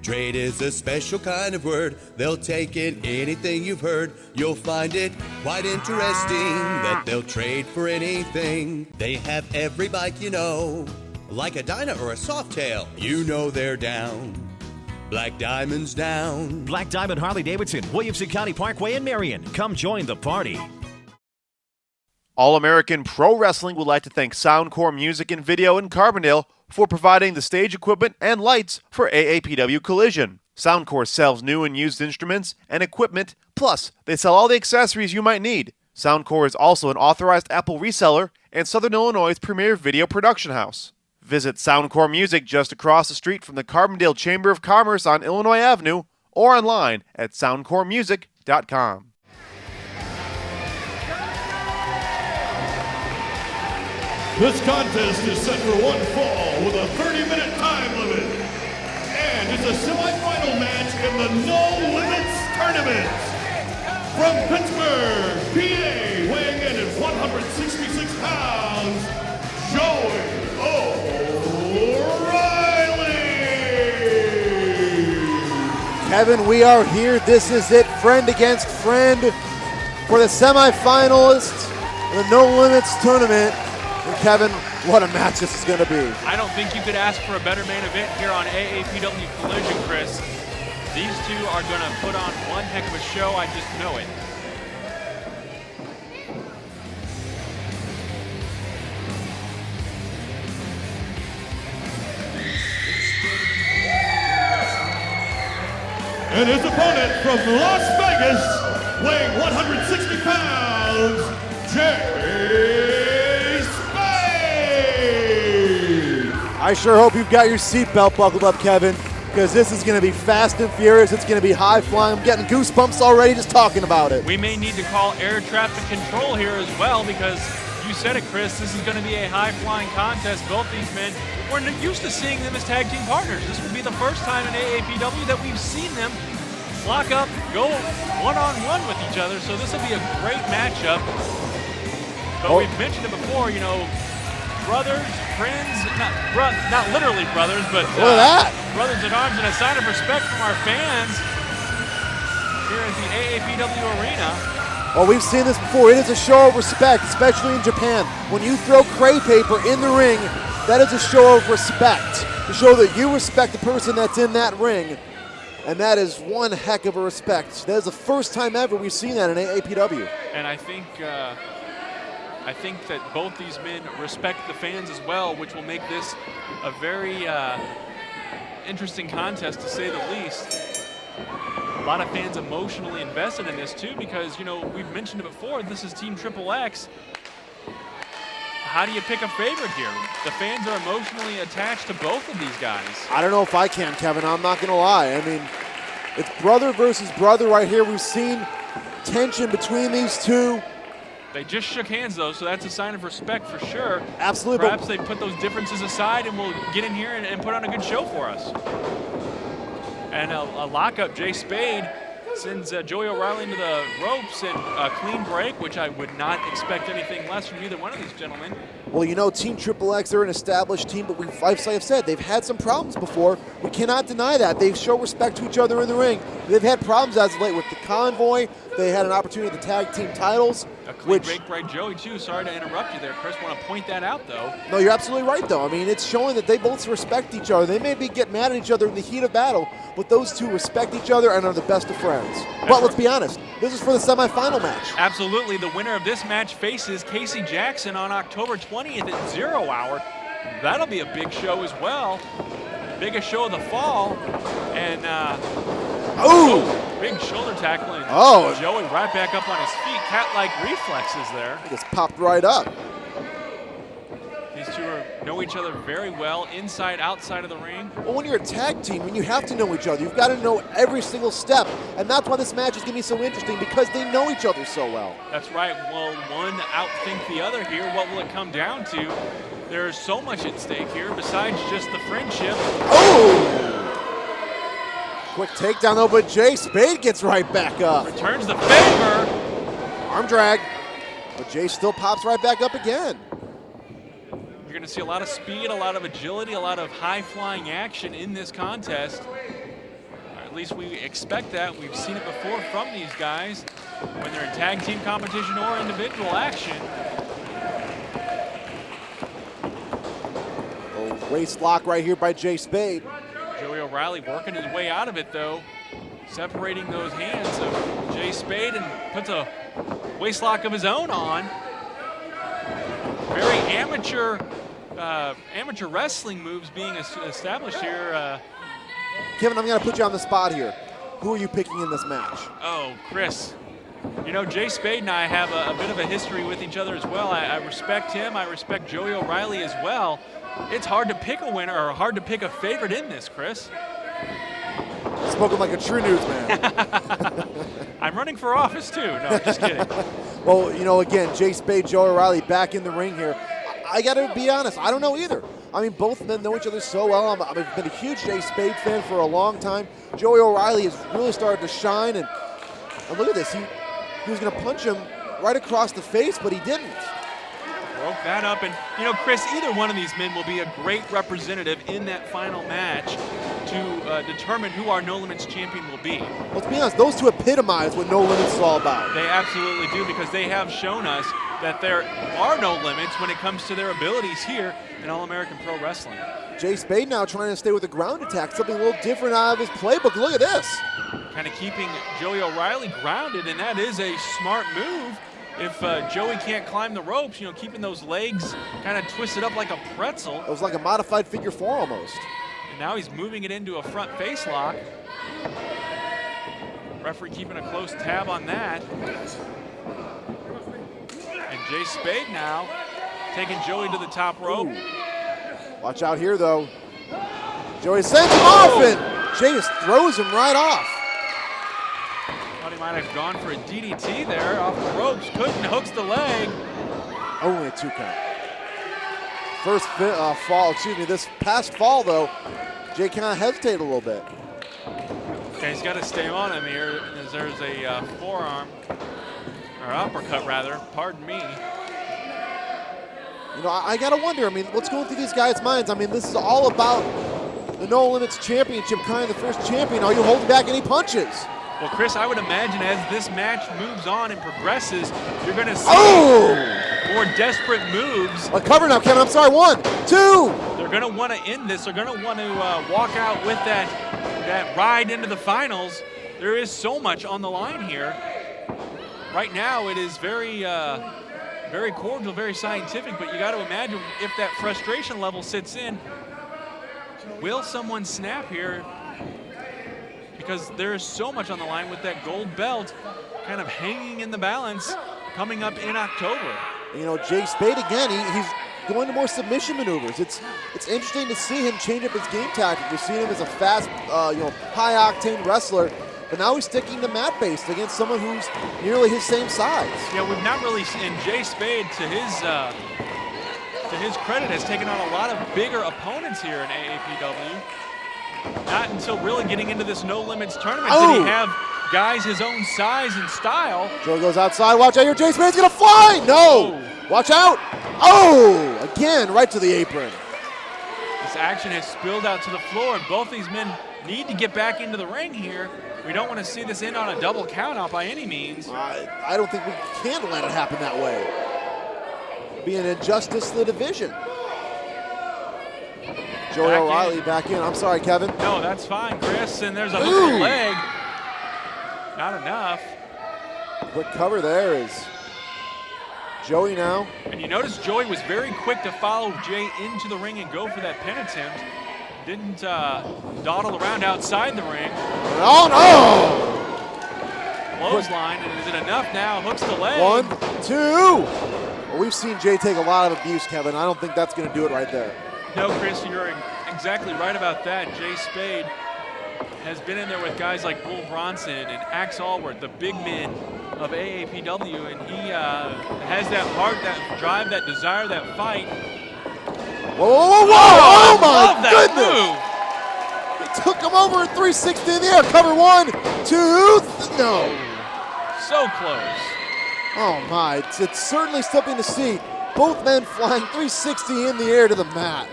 Trade is a special kind of word. They'll take in anything you've heard. You'll find it quite interesting that they'll trade for anything. They have every bike you know, like a Dyna or a Softail. You know they're down. Black Diamond's down.
Black Diamond Harley-Davidson, Williamson County Parkway in Marion. Come join the party.
All-American Pro Wrestling would like to thank Soundcore Music and Video in Carbondale for providing the stage equipment and lights for AAPW Collision. Soundcore sells new and used instruments and equipment, plus they sell all the accessories you might need. Soundcore is also an authorized Apple reseller and Southern Illinois' premier video production house. Visit Soundcore Music just across the street from the Carbondale Chamber of Commerce on Illinois Avenue or online at soundcoremusic.com.
This contest is set for one fall with a 30-minute time limit. And it's a semifinal match in the No Limits Tournament. From Pittsburgh, PA, weighing in at 166 pounds, Joey O'Reilly.
Kevin, we are here. This is it, friend against friend, for the semifinalists of the No Limits Tournament. And Kevin, what a match this is going to be.
I don't think you could ask for a better main event here on AAPW Collision, Chris. These two are going to put on one heck of a show. I just know it.
And his opponent from Las Vegas, weighing 160 pounds, Jay Spade.
I sure hope you've got your seatbelt buckled up, Kevin, because this is going to be fast and furious. It's going to be high flying. I'm getting goosebumps already just talking about it.
We may need to call air traffic control here as well, because you said it, Chris, this is going to be a high flying contest. Both these men, we're used to seeing them as tag team partners. This will be the first time in AAPW that we've seen them lock up, go one-on-one with each other, so this will be a great matchup. But we've mentioned it before, you know, brothers, friends, not literally brothers, but brothers in arms, and a sign of respect from our fans here at the AAPW Arena.
Well, we've seen this before. It is a show of respect, especially in Japan. When you throw crepe paper in the ring, that is a show of respect, to show that you respect the person that's in that ring. And that is one heck of a respect. That is the first time ever we've seen that in AAPW.
And I think that both these men respect the fans as well, which will make this a very interesting contest, to say the least. A lot of fans emotionally invested in this too, because, you know, we've mentioned it before, this is Team Triple X. How do you pick a favorite here? The fans are emotionally attached to both of these guys.
I don't know if I can, Kevin. I'm not going to lie. I mean, it's brother versus brother right here. We've seen tension between these two.
They just shook hands, though, so that's a sign of respect for sure.
Absolutely.
Perhaps they put those differences aside and we'll get in here and put on a good show for us. And a lockup, Jay Spade sends Joey O'Reilly into the ropes, and a clean break, which I would not expect anything less from either one of these gentlemen.
Well, you know, Team Triple X, they're an established team, but like I've said, they've had some problems before. We cannot deny that. They show respect to each other in the ring. They've had problems as of late with the Convoy. They had an opportunity at the tag team titles.
A clean break by Joey, too. Sorry to interrupt you there, Chris. Want to point that out, though.
No, you're absolutely right, though. I mean, it's showing that they both respect each other. They may get mad at each other in the heat of battle, but those two respect each other and are the best of friends. But let's be honest, this is for the semifinal match.
Absolutely. The winner of this match faces Casey Jackson on October 20th at 0 hour. That'll be a big show as well. Biggest show of the fall. And, big shoulder tackling. Joey right back up on his feet. Cat-like reflexes there.
He just popped right up.
These two know each other very well, inside, outside of the ring.
Well, when you're a tag team, when you have to know each other, you've got to know every single step. And that's why this match is going to be so interesting, because they know each other so well.
That's right. Will one outthink the other here? What will it come down to? There's so much at stake here besides just the friendship.
Quick takedown, though, but Jay Spade gets right back up.
Returns the favor.
Arm drag, but Jay still pops right back up again.
You're going to see a lot of speed, a lot of agility, a lot of high-flying action in this contest. Or at least we expect that. We've seen it before from these guys when they're in tag team competition or individual action.
A waist lock right here by Jay Spade.
Joey O'Reilly working his way out of it, though. Separating those hands of Jay Spade, and puts a waist lock of his own on. Very amateur wrestling moves being established here.
Kevin, I'm going to put you on the spot here. Who are you picking in this match?
Oh, Chris. You know, Jay Spade and I have a bit of a history with each other as well. I respect him. I respect Joey O'Reilly as well. It's hard to pick a winner or hard to pick a favorite in this, Chris.
Spoken like a true newsman.
I'm running for office too. No, just kidding.
Well, you know, again, Jay Spade, Joey O'Reilly back in the ring here. I got to be honest, I don't know either. I mean, both men know each other so well. I've been a huge Jay Spade fan for a long time. Joey O'Reilly has really started to shine, and look at this. He was going to punch him right across the face, but he didn't.
Broke that up, and you know, Chris, either one of these men will be a great representative in that final match to determine who our No Limits champion will be.
Let's be honest, those two epitomize what No Limits is all about.
They absolutely do, because they have shown us that there are no limits when it comes to their abilities here in All-American Pro Wrestling.
Jay Spade now trying to stay with the ground attack, something a little different out of his playbook. Look at this.
Kind of keeping Joey O'Reilly grounded, and that is a smart move. If Joey can't climb the ropes, you know, keeping those legs kind of twisted up like a pretzel.
It was like a modified figure four almost.
And now he's moving it into a front face lock. Referee keeping a close tab on that. And Jay Spade now taking Joey to the top rope.
Watch out here, though. Joey sends him off, and Jay just throws him right off.
Thought he might have gone for a DDT there off the ropes. Couldn't, hooks the leg.
Only a 2 count. First fall, this past fall, though, Jay kind of hesitated a little bit.
Okay, he's got to stay on him here. As there's a forearm, or uppercut rather, pardon me.
You know, I got to wonder, I mean, what's going through these guys' minds? I mean, this is all about the No Limits Championship, kind of the first champion. Are you holding back any punches?
Well, Chris, I would imagine as this match moves on and progresses, you're going to see more desperate moves.
A cover now, Kevin. I'm sorry. 1, 2.
They're going to want to end this. They're going to want to walk out with that ride into the finals. There is so much on the line here. Right now, it is very cordial, very scientific, but you got to imagine if that frustration level sits in, will someone snap here? Because there is so much on the line with that gold belt kind of hanging in the balance coming up in October.
You know, Jay Spade, again, he's going to more submission maneuvers. It's interesting to see him change up his game tactic. We've seen him as a fast, high-octane wrestler, but now he's sticking to mat-based against someone who's nearly his same size.
Yeah, we've not really seen Jay Spade, to his credit, has taken on a lot of bigger opponents here in AAPW. Not until really getting into this No Limits tournament did he have guys his own size and style.
Joe goes outside. Watch out here. Jay Spade's going to fly. No. Watch out. Again, right to the apron.
This action has spilled out to the floor, and both these men need to get back into the ring here. We don't want to see this end on a double countout by any means.
I don't think we can let it happen that way. Be an injustice to the division. Joey O'Reilly back in. I'm sorry, Kevin.
No, that's fine, Chris. And there's a hook to the leg. Not enough.
Quick cover there is Joey now.
And you notice Joey was very quick to follow Jay into the ring and go for that pin attempt. Didn't dawdle around outside the ring.
Oh, no!
Clothesline, and is it enough now? Hooks the leg.
1, 2. Well, we've seen Jay take a lot of abuse, Kevin. I don't think that's going to do it right there.
No, Chris, you're exactly right about that. Jay Spade has been in there with guys like Bull Bronson and Axe Allworth, the big men of AAPW, and he has that heart, that drive, that desire, that fight.
Whoa! Oh my goodness! He took him over at 360 in the air. Cover 1, 2, no.
So close.
Oh my, it's certainly something to see. Both men flying 360 in the air to the mat.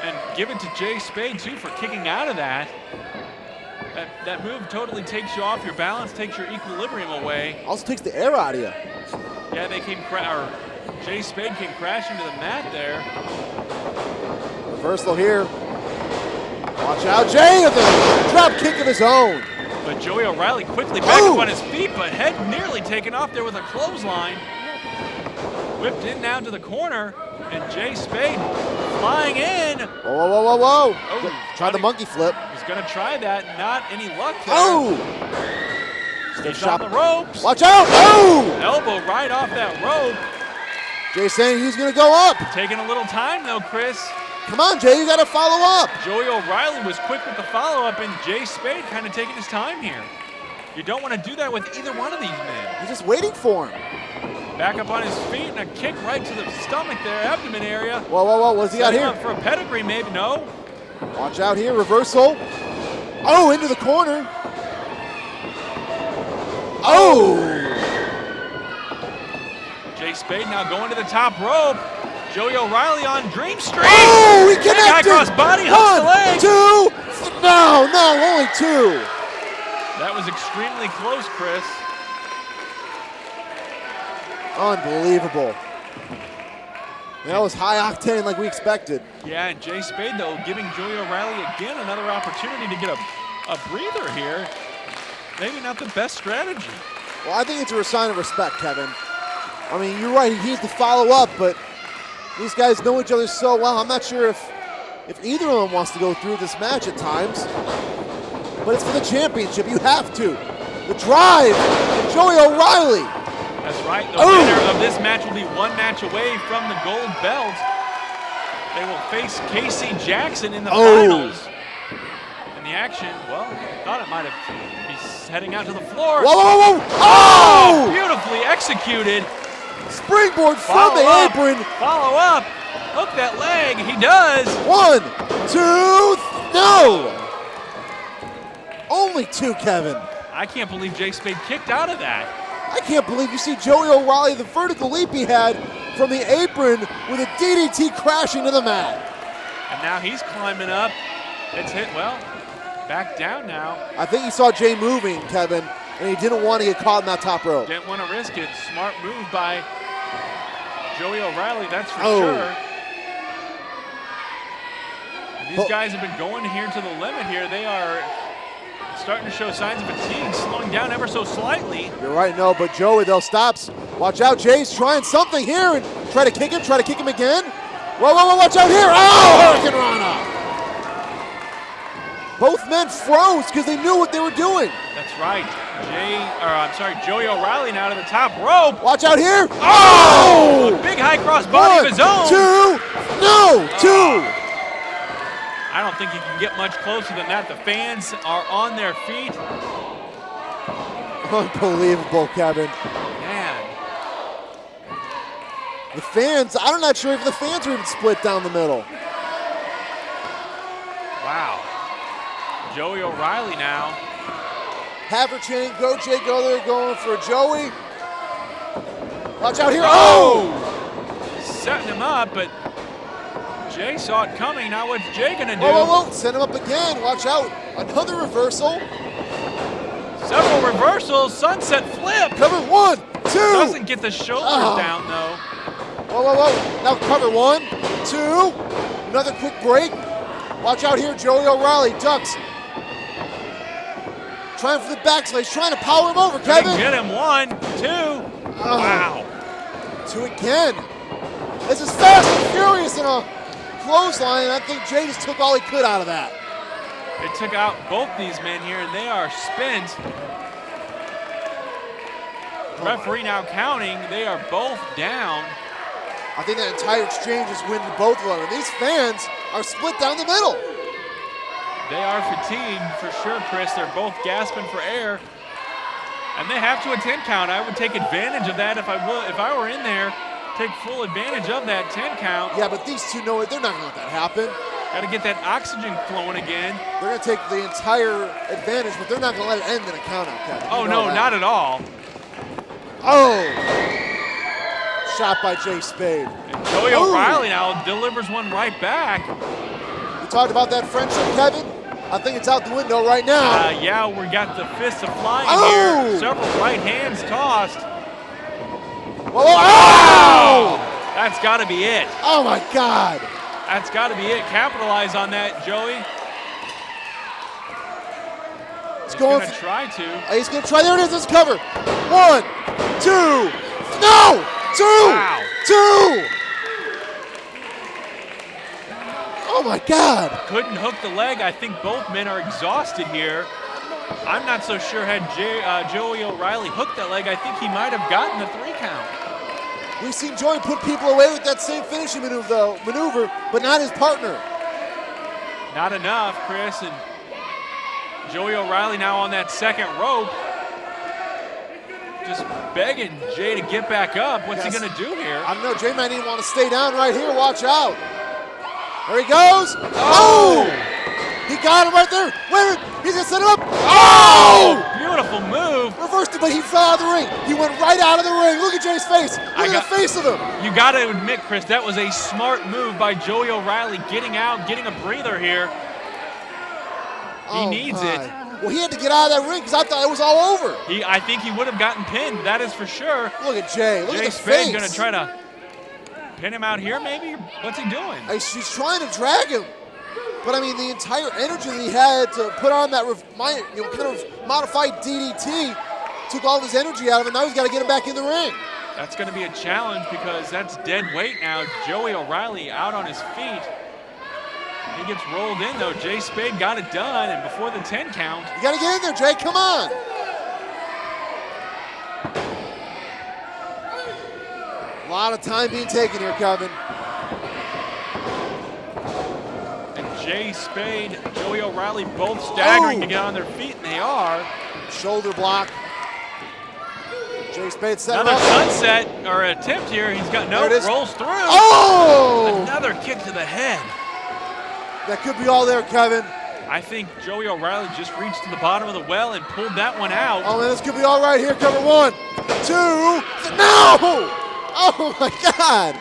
And give it to Jay Spade, too, for kicking out of that. That move totally takes you off your balance, takes your equilibrium away.
Also takes the air out of you.
Yeah, Jay Spade came crashing to the mat there.
Reversal here. Watch out, Jay with a drop kick of his own.
But Joey O'Reilly quickly back up on his feet, but head nearly taken off there with a clothesline. Whipped in now to the corner, and Jay Spade flying in.
Whoa. Tried the monkey flip.
He's going to try that. Not any luck there. He's on the ropes.
Watch out.
Elbow right off that rope.
Jay saying he's going to go up.
Taking a little time, though, Chris.
Come on, Jay, you got to follow up.
Joey O'Reilly was quick with the follow-up, and Jay Spade kind of taking his time here. You don't want to do that with either one of these men.
He's just waiting for him.
Back up on his feet and a kick right to the stomach there, abdomen area.
Whoa, what's he got here?
For a pedigree, maybe, no.
Watch out here, reversal. Into the corner.
Jay Spade now going to the top rope. Joey O'Reilly on Dream Street.
He connected.
High cross body, hooks the leg.
2. No, only 2.
That was extremely close, Chris.
Unbelievable. That was high octane like we expected.
Yeah, and Jay Spade, though, giving Joey O'Reilly again another opportunity to get a breather here. Maybe not the best strategy.
Well, I think it's a sign of respect, Kevin. I mean, you're right, he needs to follow up, but these guys know each other so well. I'm not sure if either of them wants to go through this match at times. but it's for the championship. You have to. The drive, and Joey O'Reilly.
That's right. The winner of this match will be one match away from the gold belt. They will face Casey Jackson in the finals. And the action, well, thought it might have be heading out to the floor.
Whoa, whoa, whoa! Oh!
Beautifully executed.
Springboard from the apron.
Follow up. Hook that leg. He does.
1, 2, no! Only 2, Kevin.
I can't believe Jay Spade kicked out of that.
I can't believe you see Joey O'Reilly, the vertical leap he had from the apron with a DDT crashing to the mat.
And now he's climbing up. It's hit, well, back down now.
I think he saw Jay moving, Kevin, and he didn't want to get caught in that top rope.
Didn't want to risk it. Smart move by Joey O'Reilly, that's for sure. And these guys have been going here to the limit here. They are starting to show signs of fatigue, slowing down ever so slightly.
You're right, no, but Joey, they'll stops. Watch out, Jay's trying something here and try to kick him again. Whoa, whoa, whoa, watch out here. Oh, Hurricane Rana. Both men froze because they knew what they were doing.
That's right. Joey O'Reilly now to the top rope.
Watch out here.
Oh! A big high cross body of his own.
2, no, 2.
I don't think he can get much closer than that. The fans are on their feet.
Unbelievable, Kevin.
Man.
The fans, I'm not sure if the fans are even split down the middle.
Wow. Joey O'Reilly now.
Haverchain, go Jay, go there, going for Joey. Watch out here. Oh!
Setting him up, but Jay saw it coming. Now what's Jay gonna do?
Whoa, whoa, whoa, send him up again. Watch out. Another reversal.
Several reversals. Sunset flip.
Cover 1, 2.
Doesn't get the shoulders down though.
Whoa, whoa, whoa. Now cover 1, 2. Another quick break. Watch out here. Joey O'Reilly ducks. Trying for the backslide. He's trying to power him over, Kevin.
Get him 1, 2. Wow.
2 again. This is fast and furious in a clothesline, and I think Jay just took all he could out of that.
They took out both these men here, and they are spent. Referee now counting. They are both down.
I think that entire exchange is winning both of them. And these fans are split down the middle.
They are fatigued for sure, Chris. They're both gasping for air. And they have to a 10 count. I would take advantage of that if I were in there. Take full advantage of that 10 count.
Yeah, but these two know it. They're not going to let that happen.
Got to get that oxygen flowing again.
They're going to take the entire advantage, but they're not going to let it end in a count out, Kevin.
Oh, no, not at all.
Oh! Shot by Jay Spade.
And Joey O'Reilly now delivers one right back.
We talked about that friendship, Kevin. I think it's out the window right now.
Yeah, we got the fist of flying here. Several right hands tossed.
Whoa, oh!
That's got to be it.
Oh, my God.
That's got to be it. Capitalize on that, Joey. He's going to try to.
He's going to try. There it is. Let's cover. 1, 2. No! 2!
Wow.
2! Oh, my God.
Couldn't hook the leg. I think both men are exhausted here. I'm not so sure had Joey O'Reilly hooked that leg. I think he might have gotten the 3 count.
We've seen Joey put people away with that same finishing maneuver, but not his partner.
Not enough, Chris. And Joey O'Reilly now on that second rope. Just begging Jay to get back up. What's he going to do here?
I don't know. Jay might even want to stay down right here. Watch out. There he goes. Oh! He got him right there. Wait a minute. He's going to set it up. Oh!
Beautiful move.
Reversed it, but he fell out of the ring. He went right out of the ring. Look at Jay's face. Look at the face of him.
You got to admit, Chris, that was a smart move by Joey O'Reilly, getting out, getting a breather here. He needs it.
Well, he had to get out of that ring because I thought it was all over.
I think he would have gotten pinned. That is for sure.
Look at Jay. Look at the
Spade's
face.
going to try to pin him out here, maybe? What's he doing?
He's trying to drag him. But I mean, the entire energy that he had to put on that kind of modified DDT took all of his energy out of it. Now he's got to get him back in the ring.
That's going to be a challenge because that's dead weight now. Joey O'Reilly out on his feet. He gets rolled in, though. Jay Spade got it done, and before the 10 count.
You got to get in there, Jay. Come on. A lot of time being taken here, Kevin.
And Jay Spade, Joey O'Reilly both staggering to get on their feet, and they are.
Shoulder block. Jay Spade set
Another
up.
sunset or attempt here. He's got no, rolls through.
Oh!
Another kick to the head.
That could be all there, Kevin.
I think Joey O'Reilly just reached to the bottom of the well and pulled that one out.
Oh, man, this could be all right here. Cover 1, 2, no! Oh, my God.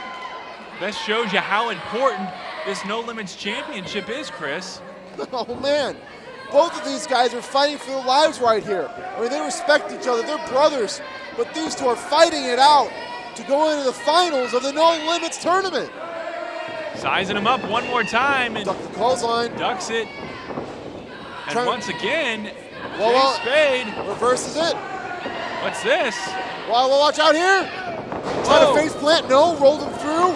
That shows you how important this No Limits Championship is, Chris.
Oh, man. Both of these guys are fighting for their lives right here. I mean, they respect each other. They're brothers. But these two are fighting it out to go into the finals of the No Limits tournament.
Sizing him up one more time. And
duck the clothesline.
Ducks it. And once again,
Well,
Jay Spade.
Reverses it.
What's this?
Well, watch out here. Try to face plant. No, rolled him through.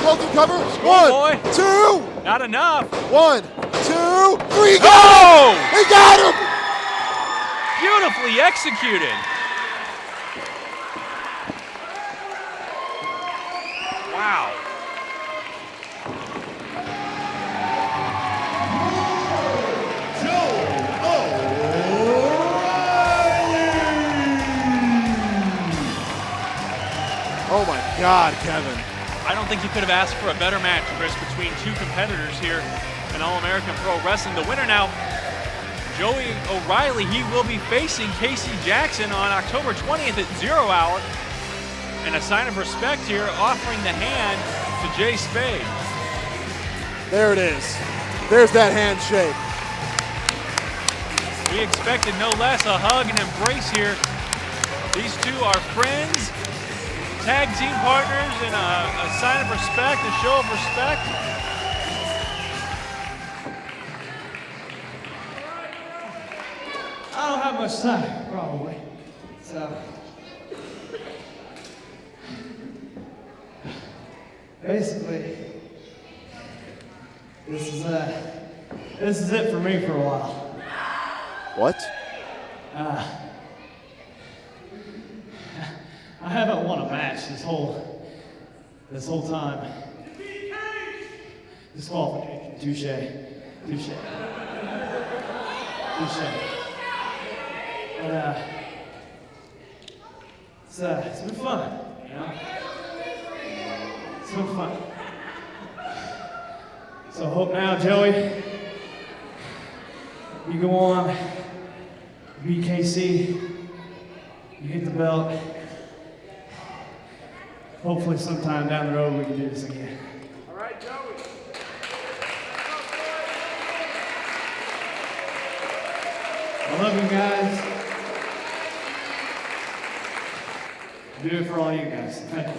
Go through cover. 1, 2.
Not enough.
1, 2, 3.
Go!
He got him!
Beautifully executed. Wow.
Oh my God, Kevin.
I don't think you could have asked for a better match, Chris, between two competitors here in All-American Pro Wrestling. The winner now, Joey O'Reilly. He will be facing Casey Jackson on October 20th at 0 hour. And a sign of respect here, offering the hand to Jay Spade.
There it is. There's that handshake.
We expected no less, a hug and embrace here. These two are friends, tag team partners, and a sign of respect, a show of respect.
I don't have much time, probably. So, basically, this is it for me for a while.
What?
I haven't won a match this whole time. Disqualification. Touche. But it's been fun, you know? It's been fun. So I hope now, Joey, you go on, beat KC, you get the belt. Hopefully sometime down the road we can do this again.
All right, Joey.
I love you guys. I do it for all you guys. Thank you.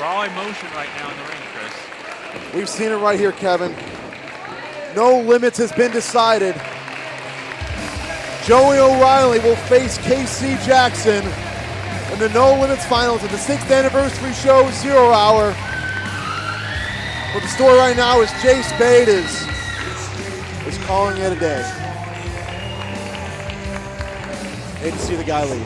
Raw emotion right now in the ring, Chris.
We've seen it right here, Kevin. No Limits has been decided. Joey O'Reilly will face KC Jackson in the No Limits Finals at the 6th anniversary show, 0 hour. But the story right now is Jay Spade is calling it a day. Hate to see the guy leave.